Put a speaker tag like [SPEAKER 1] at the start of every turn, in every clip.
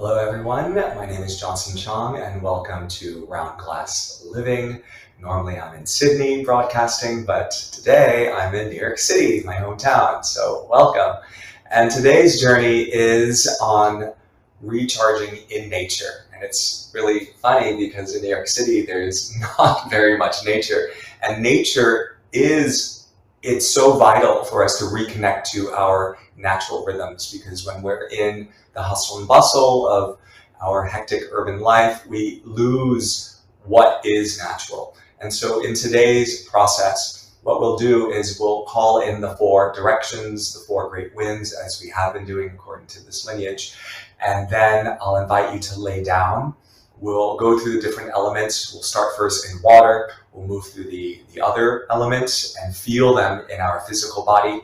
[SPEAKER 1] Hello everyone, my name is Chong and welcome to Round Glass Living. Normally I'm in Sydney broadcasting, but today I'm in New York City, my hometown, so welcome. And today's journey is on recharging in nature. And it's really funny because in New York City there's not very much nature. And nature it's so vital for us to reconnect to our natural rhythms, because when we're in the hustle and bustle of our hectic urban life, we lose what is natural. And so in today's process, what we'll do is we'll call in the four directions, the four great winds, as we have been doing according to this lineage. And then I'll invite you to lay down. We'll go through the different elements. We'll start first in water. We'll move through the other elements and feel them in our physical body.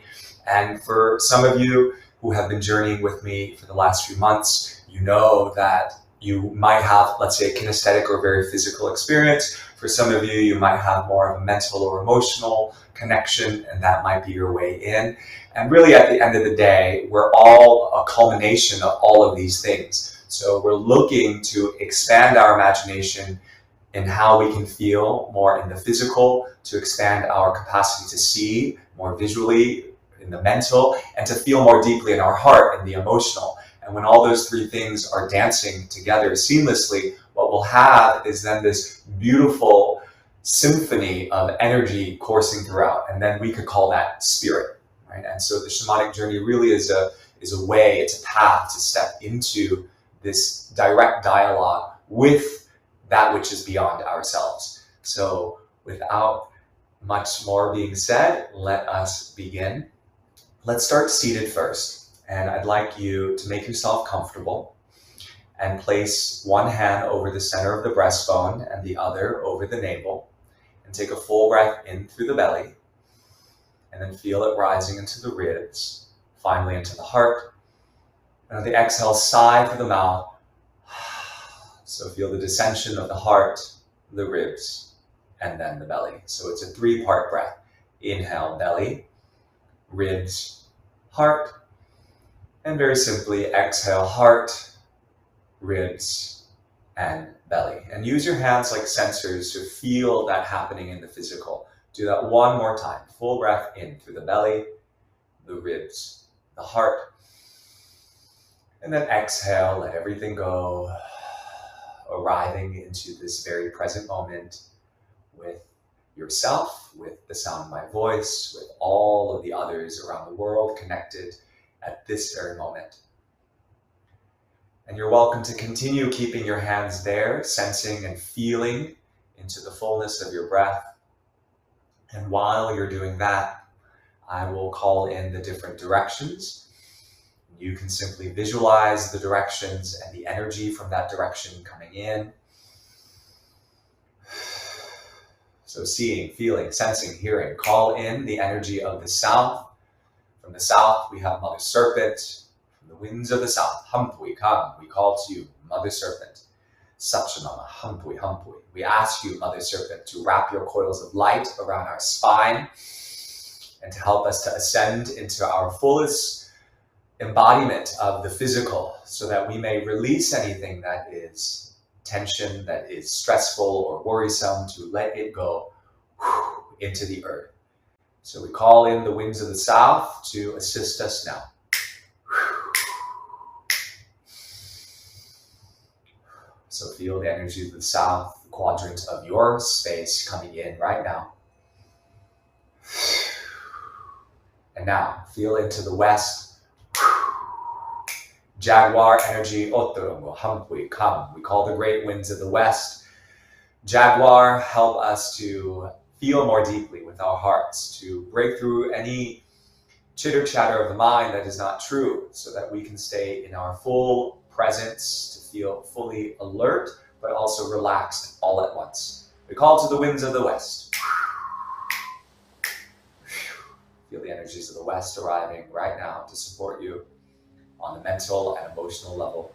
[SPEAKER 1] And for some of you who have been journeying with me for the last few months, you know that you might have, let's say, a kinesthetic or very physical experience. For some of you, you might have more of a mental or emotional connection, and that might be your way in. And really, at the end of the day, we're all a culmination of all of these things. So we're looking to expand our imagination in how we can feel more in the physical, to expand our capacity to see more visually in the mental, and to feel more deeply in our heart in the emotional. And when all those three things are dancing together seamlessly, what we'll have is then this beautiful symphony of energy coursing throughout. And then we could call that spirit, right? And so the shamanic journey really is a way, it's a path to step into this direct dialogue with that which is beyond ourselves. So without much more being said, let us begin. Let's start seated first. And I'd like you to make yourself comfortable and place one hand over the center of the breastbone and the other over the navel. And take a full breath in through the belly. And then feel it rising into the ribs, finally into the heart. And on the exhale, sigh through the mouth. So feel the descension of the heart, the ribs, and then the belly. So it's a three-part breath. Inhale, belly, ribs, heart. And very simply, exhale, heart, ribs, and belly. And use your hands like sensors to feel that happening in the physical. Do that one more time. Full breath in through the belly, the ribs, the heart. And then exhale, let everything go, arriving into this very present moment with yourself, with the sound of my voice, with all of the others around the world connected at this very moment. And you're welcome to continue keeping your hands there, sensing and feeling into the fullness of your breath. And while you're doing that, I will call in the different directions. You can simply visualize the directions and the energy from that direction coming in. So seeing, feeling, sensing, hearing, call in the energy of the south. From the south, we have Mother Serpent. From the winds of the south, Humpui, come. We call to you, Mother Serpent. Satchanama, Humpui, Humpui. We ask you, Mother Serpent, to wrap your coils of light around our spine and to help us to ascend into our fullest embodiment of the physical, so that we may release anything that is tension, that is stressful or worrisome, to let it go into the earth. So we call in the winds of the south to assist us now. So feel the energy of the south, the quadrant of your space coming in right now. And now feel into the west. Jaguar energy, Otorongo, Hampui, come. We call the great winds of the west. Jaguar, help us to feel more deeply with our hearts, to break through any chitter chatter of the mind that is not true, so that we can stay in our full presence, to feel fully alert, but also relaxed all at once. We call to the winds of the west. Feel the energies of the west arriving right now to support you on the mental and emotional level.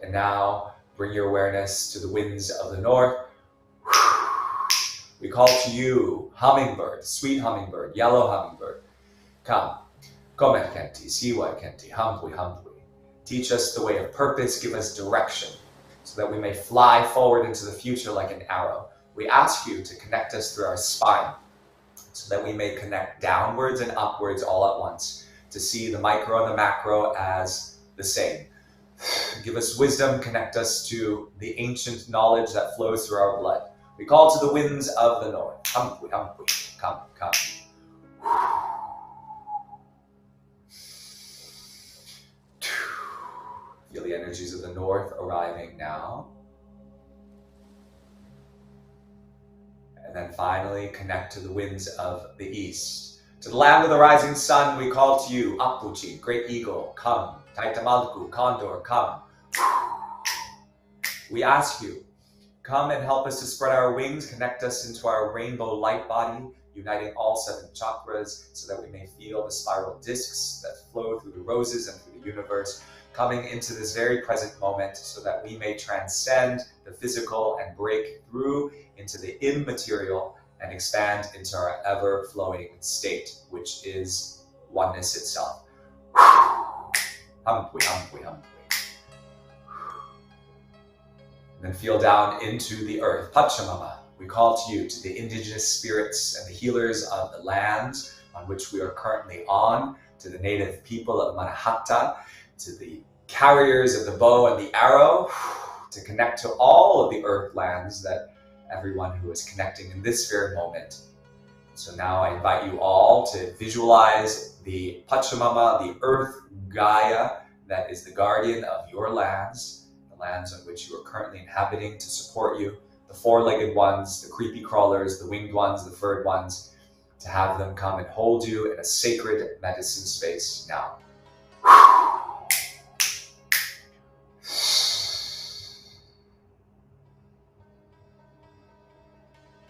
[SPEAKER 1] And now bring your awareness to the winds of the north. We call to you, hummingbird, sweet hummingbird, yellow hummingbird. Come. Komerkenti, siwaikenti, hampui, hampui. Teach us the way of purpose, give us direction, so that we may fly forward into the future like an arrow. We ask you to connect us through our spine, so that we may connect downwards and upwards all at once, to see the micro and the macro as the same. Give us wisdom, connect us to the ancient knowledge that flows through our blood. We call to the winds of the north. Hampui, hampui, come, come. Feel the energies of the north arriving now. And then finally connect to the winds of the east. To the land of the rising sun, we call to you, Apuchi, great eagle, come. Taitamalku, condor, come. We ask you, come and help us to spread our wings, connect us into our rainbow light body, uniting all 7 chakras so that we may feel the spiral discs that flow through the roses and through the universe, coming into this very present moment so that we may transcend the physical and break through into the immaterial and expand into our ever-flowing state, which is oneness itself. Hampui, hampui, hampui. And then feel down into the earth. Pachamama, we call to you, to the indigenous spirits and the healers of the lands on which we are currently on, to the native people of Manhattan, to the carriers of the bow and the arrow, to connect to all of the earth lands that everyone who is connecting in this very moment. So now I invite you all to visualize the Pachamama, the earth Gaia, that is the guardian of your lands, the lands on which you are currently inhabiting, to support you, the 4-legged ones, the creepy crawlers, the winged ones, the furred ones, to have them come and hold you in a sacred medicine space now.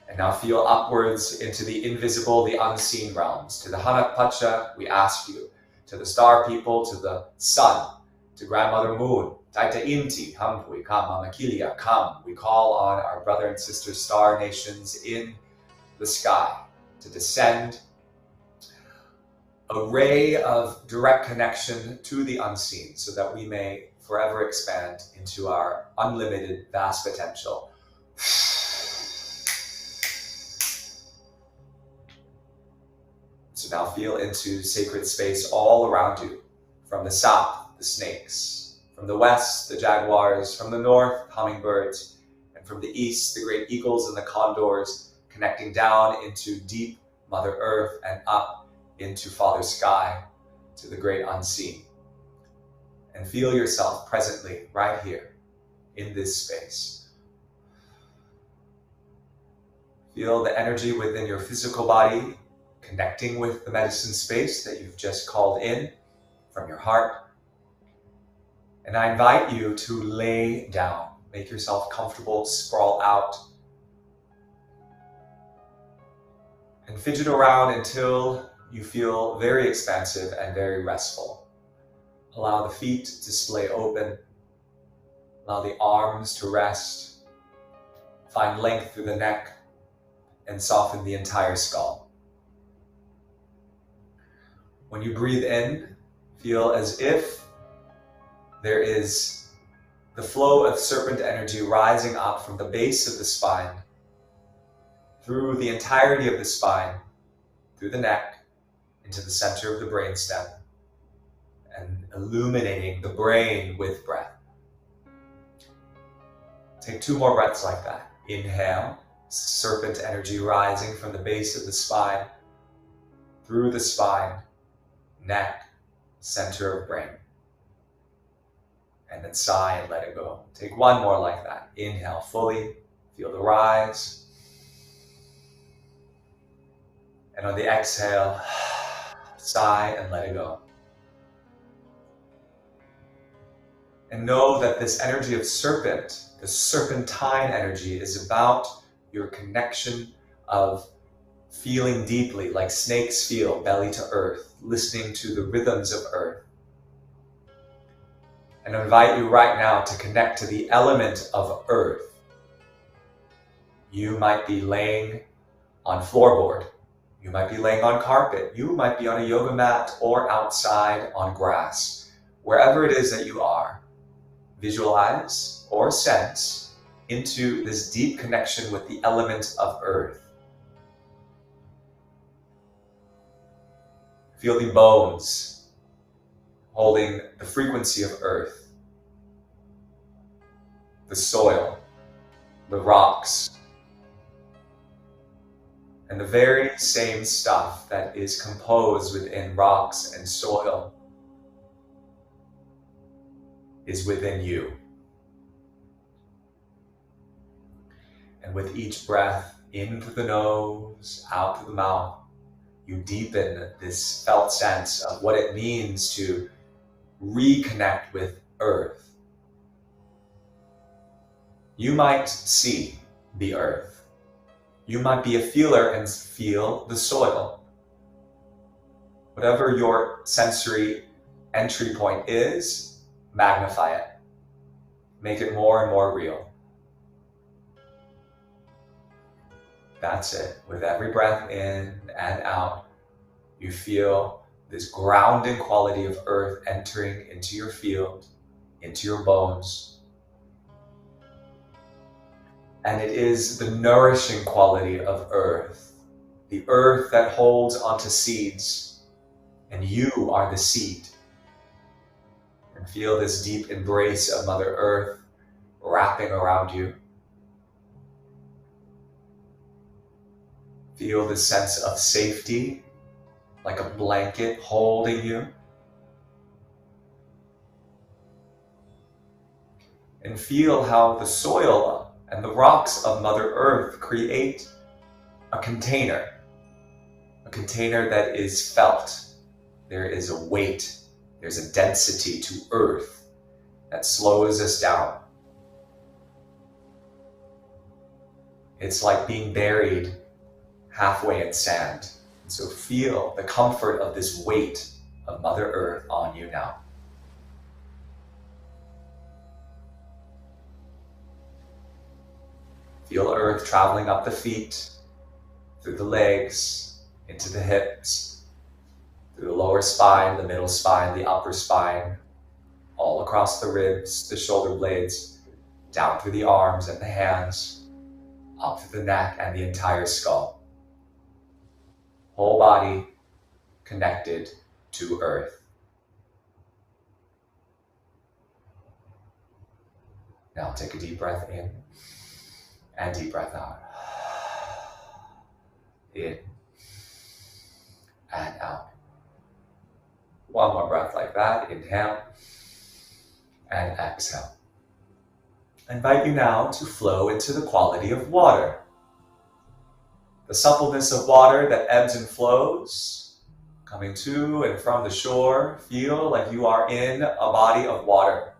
[SPEAKER 1] And now feel upwards into the invisible, the unseen realms. To the Hanak Pacha, we ask you. To the star people, to the sun, to Grandmother Moon, Taita Inti, Hampui, come, Mama Kilia, come. We call on our brother and sister star nations in the sky to descend a ray of direct connection to the unseen so that we may forever expand into our unlimited vast potential. So now feel into sacred space all around you. From the south, the snakes. From the west, the jaguars. From the north, hummingbirds. And from the east, the great eagles and the condors, connecting down into deep Mother Earth and up into Father Sky, to the great unseen. And feel yourself presently right here in this space. Feel the energy within your physical body connecting with the medicine space that you've just called in from your heart. And I invite you to lay down. Make yourself comfortable, sprawl out. And fidget around until you feel very expansive and very restful. Allow the feet to splay open. Allow the arms to rest. Find length through the neck and soften the entire skull. When you breathe in, feel as if there is the flow of serpent energy rising up from the base of the spine, through the entirety of the spine, through the neck, into the center of the brainstem, and illuminating the brain with breath. Take 2 more breaths like that. Inhale, serpent energy rising from the base of the spine, through the spine, neck, center of brain. And then sigh and let it go. Take 1 more like that. Inhale fully, feel the rise. And on the exhale, sigh and let it go. And know that this energy of serpent, the serpentine energy, is about your connection of feeling deeply like snakes feel, belly to earth, listening to the rhythms of earth. And I invite you right now to connect to the element of earth. You might be laying on floorboard. You might be laying on carpet. You might be on a yoga mat or outside on grass. Wherever it is that you are, visualize or sense into this deep connection with the element of earth. Feel the bones holding the frequency of earth, the soil, the rocks, and the very same stuff that is composed within rocks and soil is within you. And with each breath into the nose, out to the mouth, you deepen this felt sense of what it means to reconnect with earth. You might see the earth. You might be a feeler and feel the soil. Whatever your sensory entry point is, magnify it. Make it more and more real. That's it. With every breath in and out, you feel this grounding quality of earth entering into your field, into your bones. And it is the nourishing quality of earth, the earth that holds onto seeds, and you are the seed. And feel this deep embrace of Mother Earth wrapping around you. Feel this sense of safety, like a blanket holding you. And feel how the soil and the rocks of Mother Earth create a container that is felt. There is a weight, there's a density to earth that slows us down. It's like being buried halfway in sand. So feel the comfort of this weight of Mother Earth on you now. Feel Earth traveling up the feet, through the legs, into the hips, through the lower spine, the middle spine, the upper spine, all across the ribs, the shoulder blades, down through the arms and the hands, up through the neck and the entire skull. Whole body connected to Earth. Now take a deep breath in and deep breath out. In and out. One more breath like that. Inhale and exhale. I invite you now to flow into the quality of water. The suppleness of water that ebbs and flows, coming to and from the shore. Feel like you are in a body of water.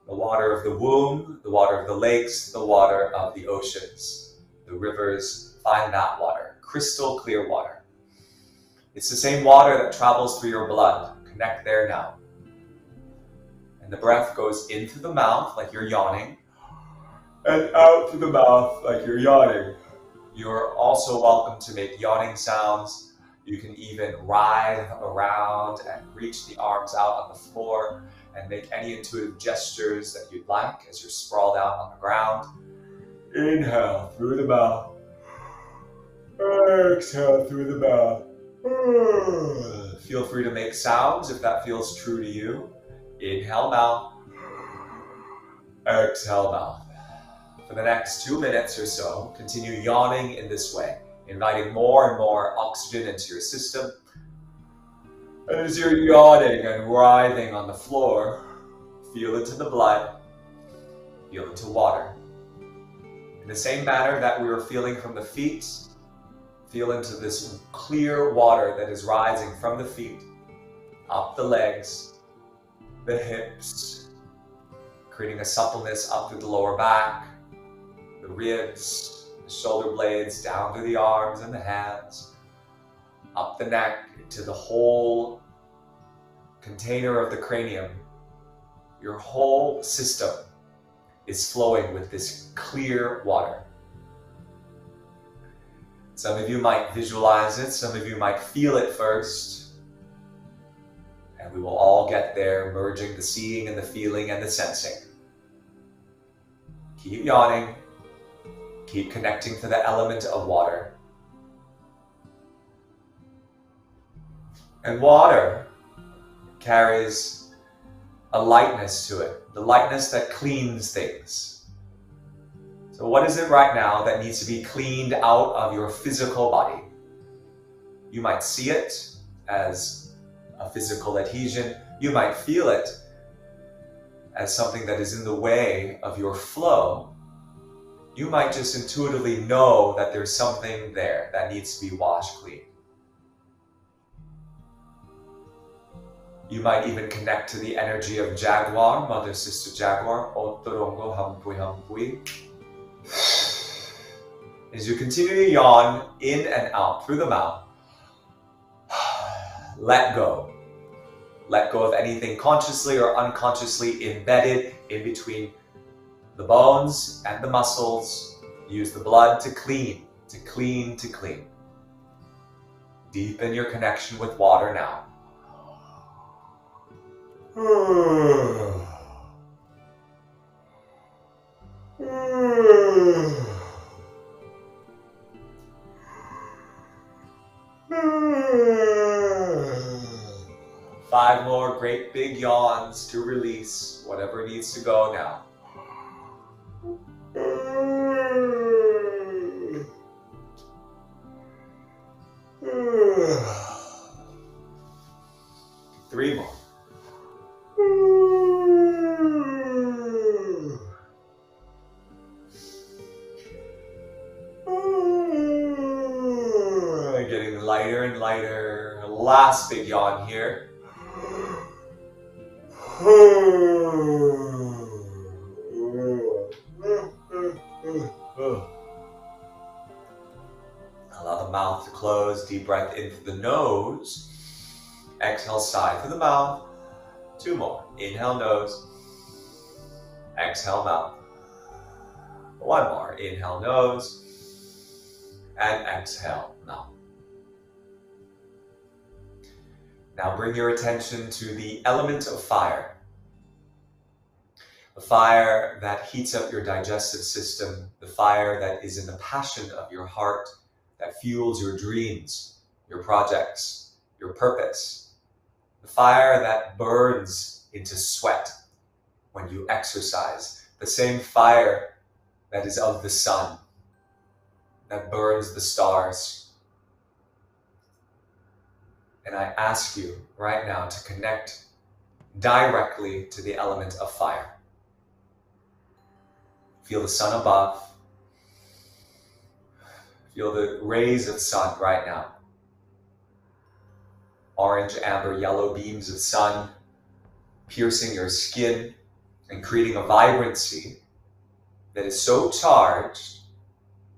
[SPEAKER 1] The water of the womb, the water of the lakes, the water of the oceans, the rivers. Find that water, crystal clear water. It's the same water that travels through your blood. Connect there now. And the breath goes into the mouth like you're yawning, and out through the mouth like you're yawning. You're also welcome to make yawning sounds. You can even writhe around and reach the arms out on the floor and make any intuitive gestures that you'd like as you're sprawled out on the ground. Inhale through the mouth. Exhale through the mouth. Feel free to make sounds if that feels true to you. Inhale mouth. Exhale mouth. For the next 2 minutes or so, continue yawning in this way, inviting more and more oxygen into your system. And as you're yawning and writhing on the floor, feel into the blood, feel into water. In the same manner that we were feeling from the feet, feel into this clear water that is rising from the feet, up the legs, the hips, creating a suppleness up through the lower back, the ribs, the shoulder blades, down through the arms and the hands, up the neck, into the whole container of the cranium. Your whole system is flowing with this clear water. Some of you might visualize it, some of you might feel it first. And we will all get there, merging the seeing and the feeling and the sensing. Keep yawning. Keep connecting to the element of water. And water carries a lightness to it, the lightness that cleans things. So what is it right now that needs to be cleaned out of your physical body? You might see it as a physical adhesion. You might feel it as something that is in the way of your flow. You might just intuitively know that there's something there that needs to be washed clean. You might even connect to the energy of Jaguar, Mother Sister Jaguar, Otorongo Hampui Hampui. As you continue to yawn in and out through the mouth, let go. Let go of anything consciously or unconsciously embedded in between the bones and the muscles. Use the blood to clean, to clean, to clean. Deepen your connection with water now. 5 more great big yawns to release whatever needs to go now. 3 more. Getting lighter and lighter. Last big yawn here. Allow the mouth to close. Deep breath in through the nose. Exhale, sigh through the mouth. 2 more. Inhale, nose. Exhale, mouth. 1 more. Inhale, nose. And exhale, mouth. Now bring your attention to the element of fire. The fire that heats up your digestive system. The fire that is in the passion of your heart, that fuels your dreams, your projects, your purpose. The fire that burns into sweat when you exercise. The same fire that is of the sun, that burns the stars. And I ask you right now to connect directly to the element of fire. Feel the sun above. Feel the rays of sun right now. Orange, amber, yellow beams of sun piercing your skin and creating a vibrancy that is so charged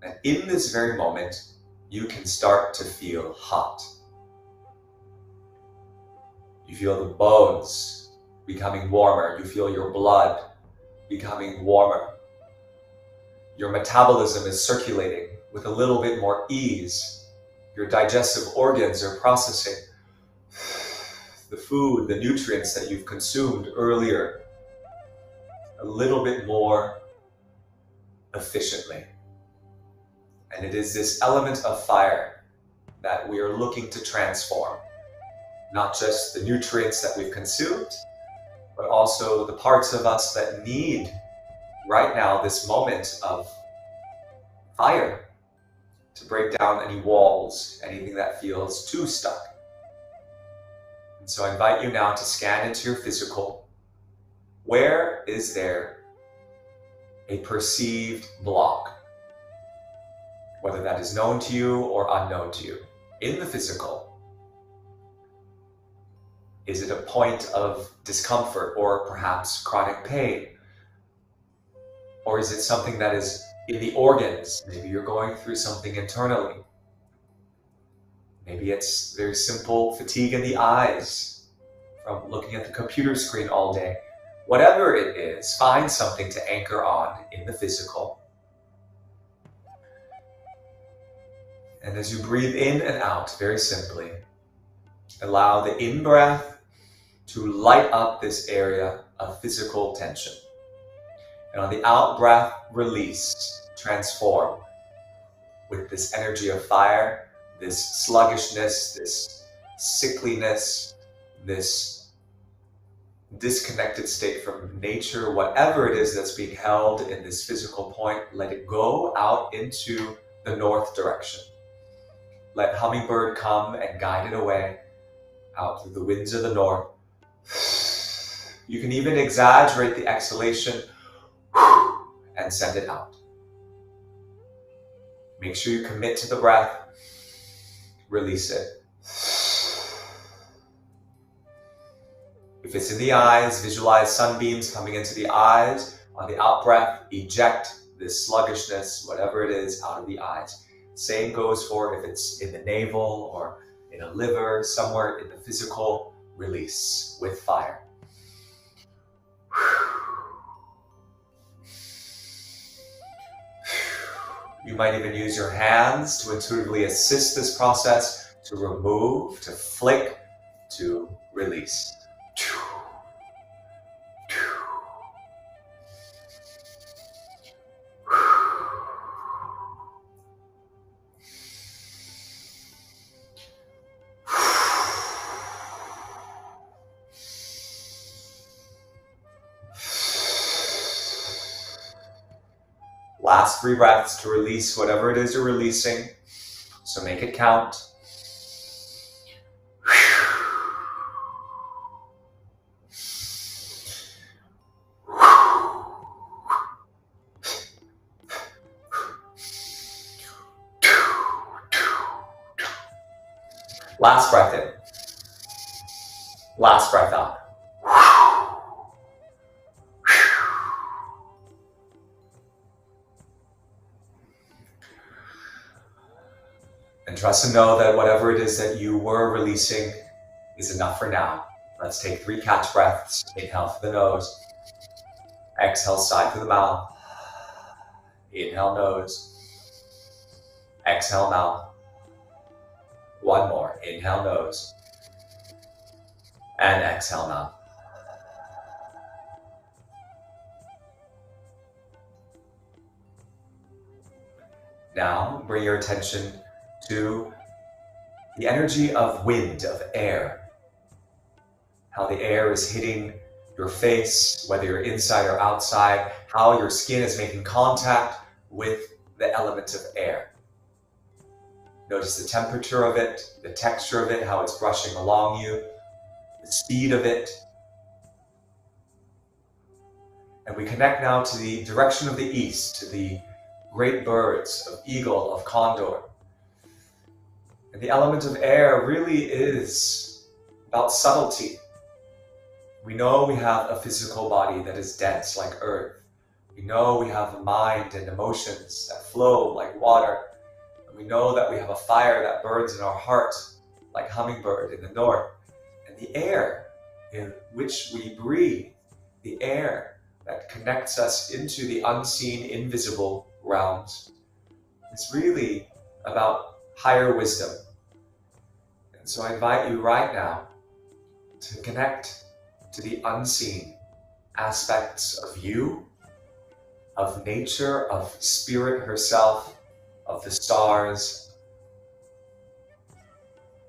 [SPEAKER 1] that in this very moment, you can start to feel hot. You feel the bones becoming warmer. You feel your blood becoming warmer. Your metabolism is circulating with a little bit more ease. Your digestive organs are processing the food, the nutrients that you've consumed earlier a little bit more efficiently. And it is this element of fire that we are looking to transform. Not just the nutrients that we've consumed, but also the parts of us that need right now this moment of fire to break down any walls, anything that feels too stuck. And so I invite you now to scan into your physical. Where is there a perceived block? Whether that is known to you or unknown to you. In the physical, is it a point of discomfort or perhaps chronic pain? Or is it something that is in the organs? Maybe you're going through something internally. Maybe it's very simple fatigue in the eyes from looking at the computer screen all day. Whatever it is, find something to anchor on in the physical. And as you breathe in and out, very simply, allow the in-breath to light up this area of physical tension. And on the out-breath, release, transform with this energy of fire, this sluggishness, this sickliness, this disconnected state from nature, whatever it is that's being held in this physical point, let it go out into the north direction. Let hummingbird come and guide it away out through the winds of the north. You can even exaggerate the exhalation and send it out. Make sure you commit to the breath. Release it. If it's in the eyes, visualize sunbeams coming into the eyes. On the out breath, eject this sluggishness, whatever it is, out of the eyes. Same goes for if it's in the navel or in a liver, somewhere in the physical, release with fire. You might even use your hands to intuitively assist this process, to remove, to flick, to release. Last 3 breaths to release whatever it is you're releasing. So make it count. Last breath in. Last breath out. And trust and know that whatever it is that you were releasing is enough for now. Let's take 3 catch breaths. Inhale through the nose. Exhale, sigh through the mouth. Inhale, nose. Exhale, mouth. One more. Inhale, nose. And exhale, mouth. Now, bring your attention to the energy of wind, of air. How the air is hitting your face, whether you're inside or outside, how your skin is making contact with the element of air. Notice the temperature of it, the texture of it, how it's brushing along you, the speed of it. And we connect now to the direction of the east, to the great birds of eagle, of condor. And the element of air really is about subtlety. We know we have a physical body that is dense like earth. We know we have a mind and emotions that flow like water. And we know that we have a fire that burns in our heart like hummingbird in the north. And the air in which we breathe, the air that connects us into the unseen, invisible realms, is really about higher wisdom. And so I invite you right now to connect to the unseen aspects of you, of nature, of spirit herself, of the stars.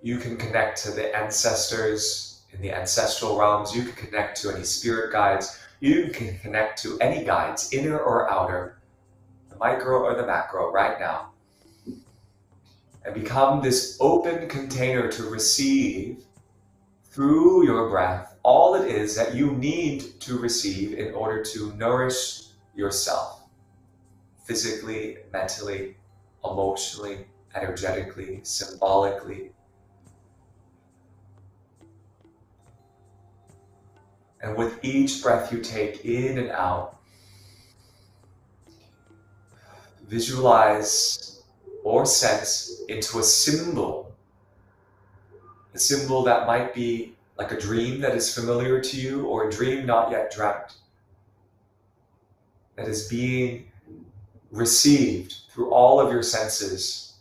[SPEAKER 1] You can connect to the ancestors in the ancestral realms. You can connect to any spirit guides. You can connect to any guides, inner or outer, the micro or the macro right now. And become this open container to receive through your breath all it is that you need to receive in order to nourish yourself, physically, mentally, emotionally, energetically, symbolically. And with each breath you take in and out, visualize or sense into a symbol that might be like a dream that is familiar to you, or a dream not yet dreamt, that is being received through all of your senses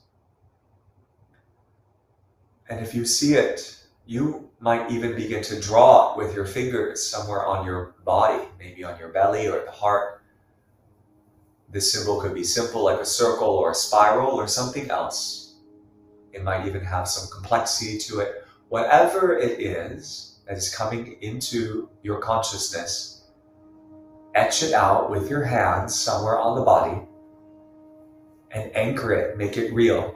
[SPEAKER 1] And if you see it, you might even begin to draw it with your fingers somewhere on your body, maybe on your belly or the heart. This symbol could be simple, like a circle or a spiral or something else. It might even have some complexity to it. Whatever it is that is coming into your consciousness, etch it out with your hands somewhere on the body and anchor it, make it real.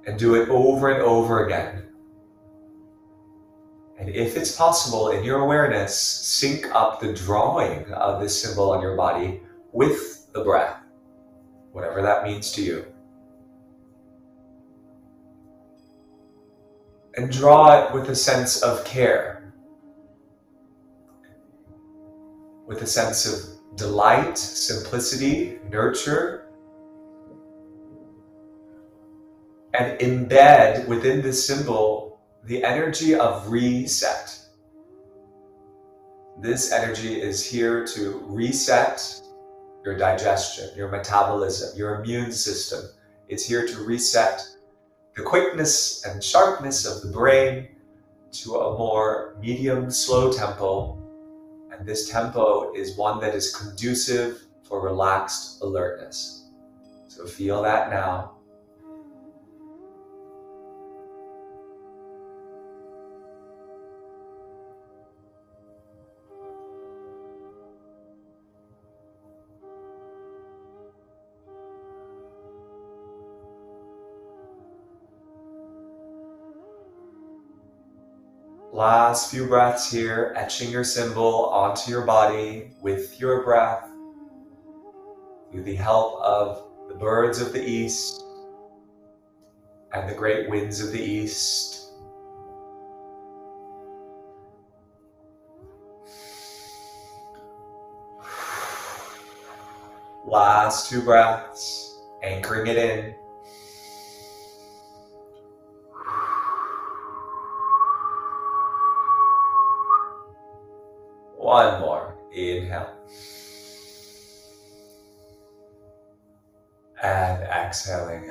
[SPEAKER 1] And do it over and over again. And if it's possible, in your awareness, sync up the drawing of this symbol on your body with the breath, whatever that means to you. And draw it with a sense of care, with a sense of delight, simplicity, nurture, and embed within this symbol the energy of reset. This energy is here to reset your digestion, your metabolism, your immune system. It's here to reset the quickness and sharpness of the brain to a more medium, slow tempo. And this tempo is one that is conducive for relaxed alertness. So feel that now. Last few breaths here, etching your symbol onto your body with your breath, with the help of the birds of the east and the great winds of the east. Last two breaths, anchoring it in. One more, inhale. And exhaling.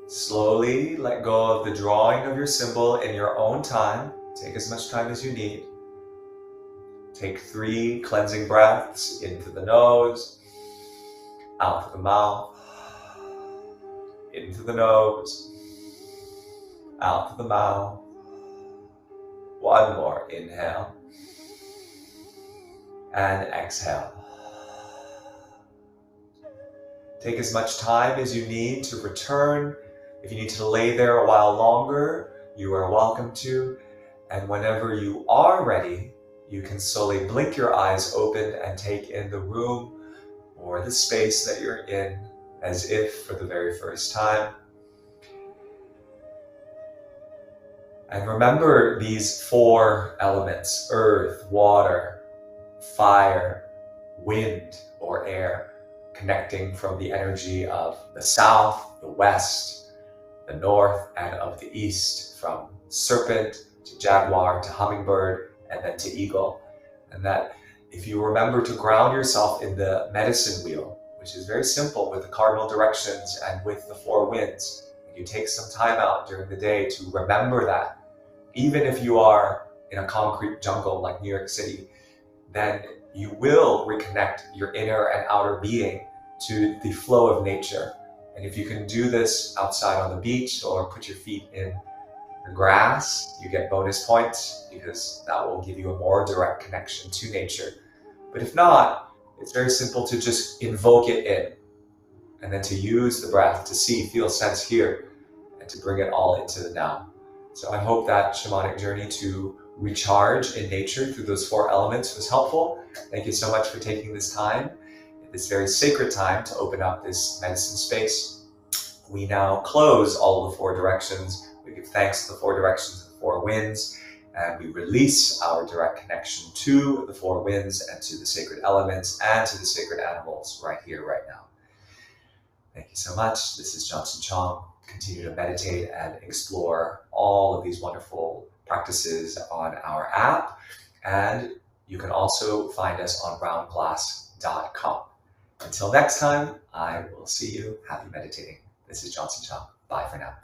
[SPEAKER 1] Slowly let go of the drawing of your symbol in your own time. Take as much time as you need. Take 3 cleansing breaths into the nose, out through the mouth, into the nose, out through the mouth. One more, inhale, and exhale. Take as much time as you need to return. If you need to lay there a while longer, you are welcome to. And whenever you are ready, you can slowly blink your eyes open and take in the room or the space that you're in as if for the very first time. And remember these 4 elements: earth, water, fire, wind, or air, connecting from the energy of the south, the west, the north, and of the east, from serpent to jaguar to hummingbird, and then to eagle. And that if you remember to ground yourself in the medicine wheel, which is very simple with the cardinal directions and with the 4 winds, and you take some time out during the day to remember that, even if you are in a concrete jungle like New York City, then you will reconnect your inner and outer being to the flow of nature. And if you can do this outside on the beach or put your feet in the grass, you get bonus points because that will give you a more direct connection to nature. But if not, it's very simple to just invoke it in and then to use the breath to see, feel, sense, hear, and to bring it all into the now. So I hope that shamanic journey to recharge in nature through those 4 elements was helpful. Thank you so much for taking this time, this very sacred time, to open up this medicine space. We now close all of the 4 directions. We give thanks to the 4 directions and the 4 winds, and we release our direct connection to the 4 winds and to the sacred elements and to the sacred animals right here, right now. Thank you so much. This is Chong. Continue to meditate and explore all of these wonderful practices on our app. And you can also find us on roundglass.link. Until next time, I will see you. Happy meditating. This is Johnson Chong. Bye for now.